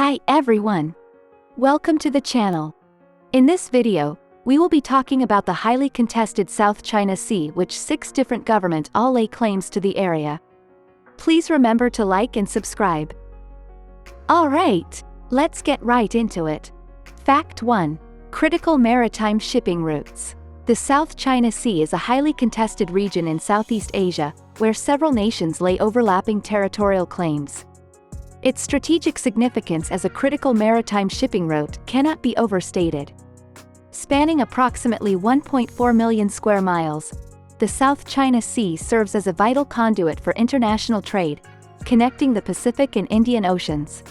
Hi everyone! Welcome to the channel. In this video, we will be talking about the highly contested South China Sea, which 6 different governments all lay claims to the area. Please remember to like and subscribe. Alright, let's get right into it. Fact 1. Critical maritime shipping routes. The South China Sea is a highly contested region in Southeast Asia, where several nations lay overlapping territorial claims. Its strategic significance as a critical maritime shipping route cannot be overstated. Spanning approximately 1.4 million square miles, the South China Sea serves as a vital conduit for international trade, connecting the Pacific and Indian Oceans.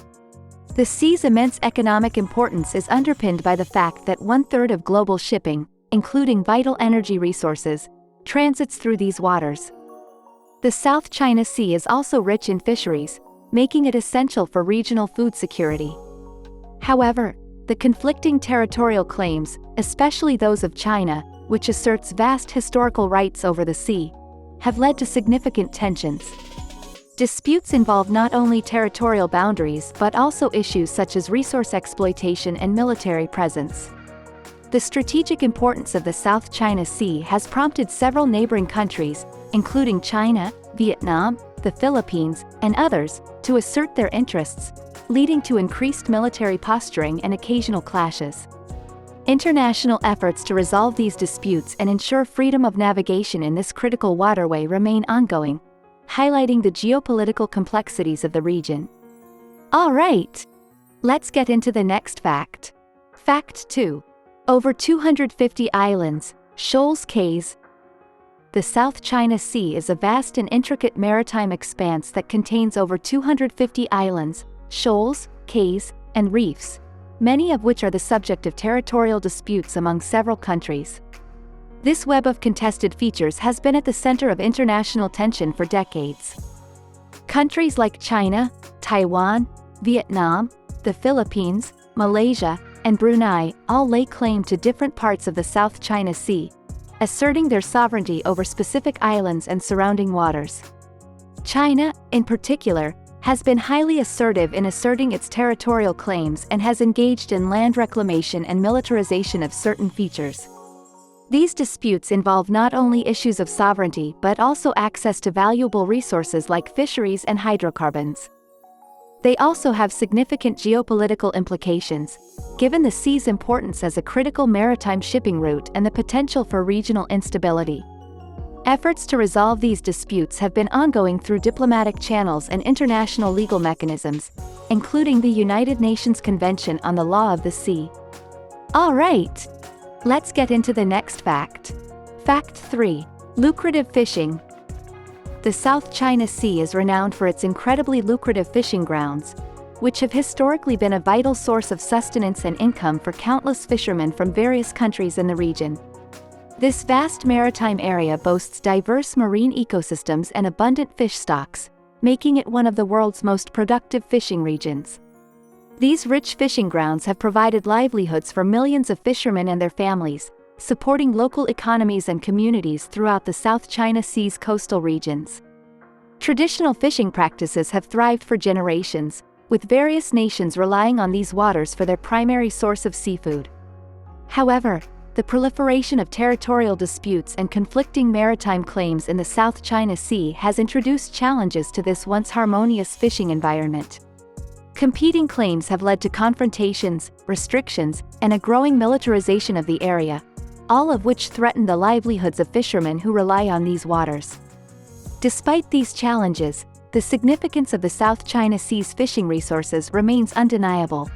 The sea's immense economic importance is underpinned by the fact that 1/3 of global shipping, including vital energy resources, transits through these waters. The South China Sea is also rich in fisheries, making it essential for regional food security. However, the conflicting territorial claims, especially those of China, which asserts vast historical rights over the sea, have led to significant tensions. Disputes involve not only territorial boundaries but also issues such as resource exploitation and military presence. The strategic importance of the South China Sea has prompted several neighboring countries, including China, Vietnam, the Philippines, and others, to assert their interests, leading to increased military posturing and occasional clashes. International efforts to resolve these disputes and ensure freedom of navigation in this critical waterway remain ongoing, highlighting the geopolitical complexities of the region. Alright! Let's get into the next fact. Fact 2. Over 250 islands, shoals, cays. The South China Sea is a vast and intricate maritime expanse that contains over 250 islands, shoals, cays, and reefs, many of which are the subject of territorial disputes among several countries. This web of contested features has been at the center of international tension for decades. Countries like China, Taiwan, Vietnam, the Philippines, Malaysia, and Brunei all lay claim to different parts of the South China Sea, asserting their sovereignty over specific islands and surrounding waters. China, in particular, has been highly assertive in asserting its territorial claims and has engaged in land reclamation and militarization of certain features. These disputes involve not only issues of sovereignty but also access to valuable resources like fisheries and hydrocarbons. They also have significant geopolitical implications, given the sea's importance as a critical maritime shipping route and the potential for regional instability. Efforts to resolve these disputes have been ongoing through diplomatic channels and international legal mechanisms, including the United Nations Convention on the Law of the Sea. Alright! Let's get into the next fact. Fact 3. Lucrative fishing. The South China Sea is renowned for its incredibly lucrative fishing grounds, which have historically been a vital source of sustenance and income for countless fishermen from various countries in the region. This vast maritime area boasts diverse marine ecosystems and abundant fish stocks, making it one of the world's most productive fishing regions. These rich fishing grounds have provided livelihoods for millions of fishermen and their families, supporting local economies and communities throughout the South China Sea's coastal regions. Traditional fishing practices have thrived for generations, with various nations relying on these waters for their primary source of seafood. However, the proliferation of territorial disputes and conflicting maritime claims in the South China Sea has introduced challenges to this once harmonious fishing environment. Competing claims have led to confrontations, restrictions, and a growing militarization of the area, all of which threaten the livelihoods of fishermen who rely on these waters. Despite these challenges, the significance of the South China Sea's fishing resources remains undeniable.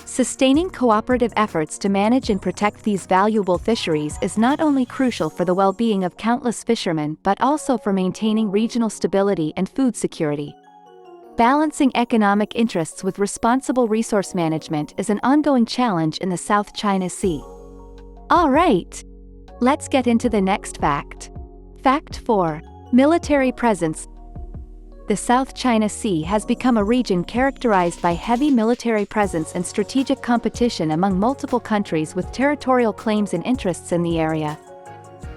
Sustaining cooperative efforts to manage and protect these valuable fisheries is not only crucial for the well-being of countless fishermen but also for maintaining regional stability and food security. Balancing economic interests with responsible resource management is an ongoing challenge in the South China Sea. Alright! Let's get into the next fact. Fact 4. Military presence. The South China Sea has become a region characterized by heavy military presence and strategic competition among multiple countries with territorial claims and interests in the area.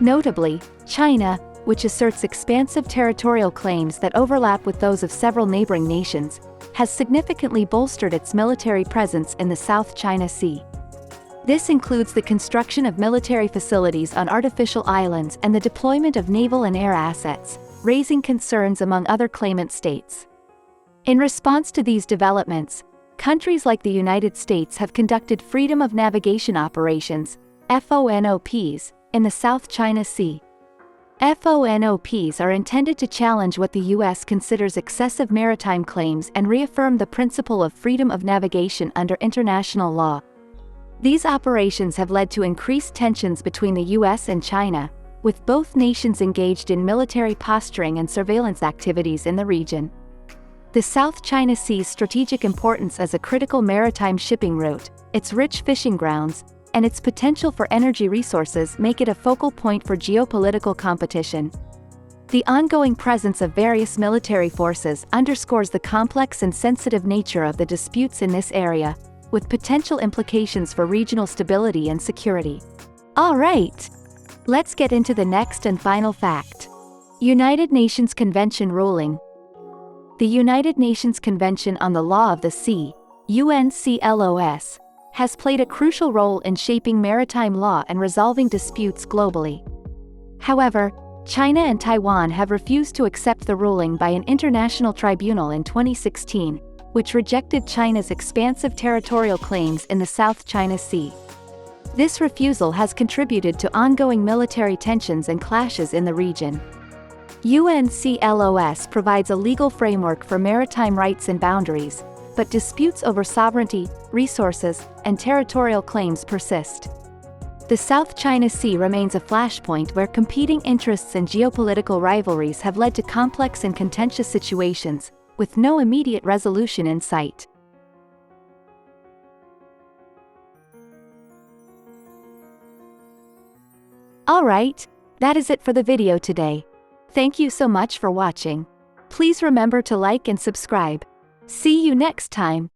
Notably, China, which asserts expansive territorial claims that overlap with those of several neighboring nations, has significantly bolstered its military presence in the South China Sea. This includes the construction of military facilities on artificial islands and the deployment of naval and air assets, raising concerns among other claimant states. In response to these developments, countries like the United States have conducted freedom of navigation operations, FONOPs, in the South China Sea. FONOPs are intended to challenge what the U.S. considers excessive maritime claims and reaffirm the principle of freedom of navigation under international law. These operations have led to increased tensions between the U.S. and China, with both nations engaged in military posturing and surveillance activities in the region. The South China Sea's strategic importance as a critical maritime shipping route, its rich fishing grounds, and its potential for energy resources make it a focal point for geopolitical competition. The ongoing presence of various military forces underscores the complex and sensitive nature of the disputes in this area, with potential implications for regional stability and security. All right! Let's get into the next and final fact. United Nations Convention ruling. The United Nations Convention on the Law of the Sea, UNCLOS, has played a crucial role in shaping maritime law and resolving disputes globally. However, China and Taiwan have refused to accept the ruling by an international tribunal in 2016, which rejected China's expansive territorial claims in the South China Sea. This refusal has contributed to ongoing military tensions and clashes in the region. UNCLOS provides a legal framework for maritime rights and boundaries, but disputes over sovereignty, resources, and territorial claims persist. The South China Sea remains a flashpoint where competing interests and geopolitical rivalries have led to complex and contentious situations, with no immediate resolution in sight. Alright, that is it for the video today. Thank you so much for watching. Please remember to like and subscribe. See you next time.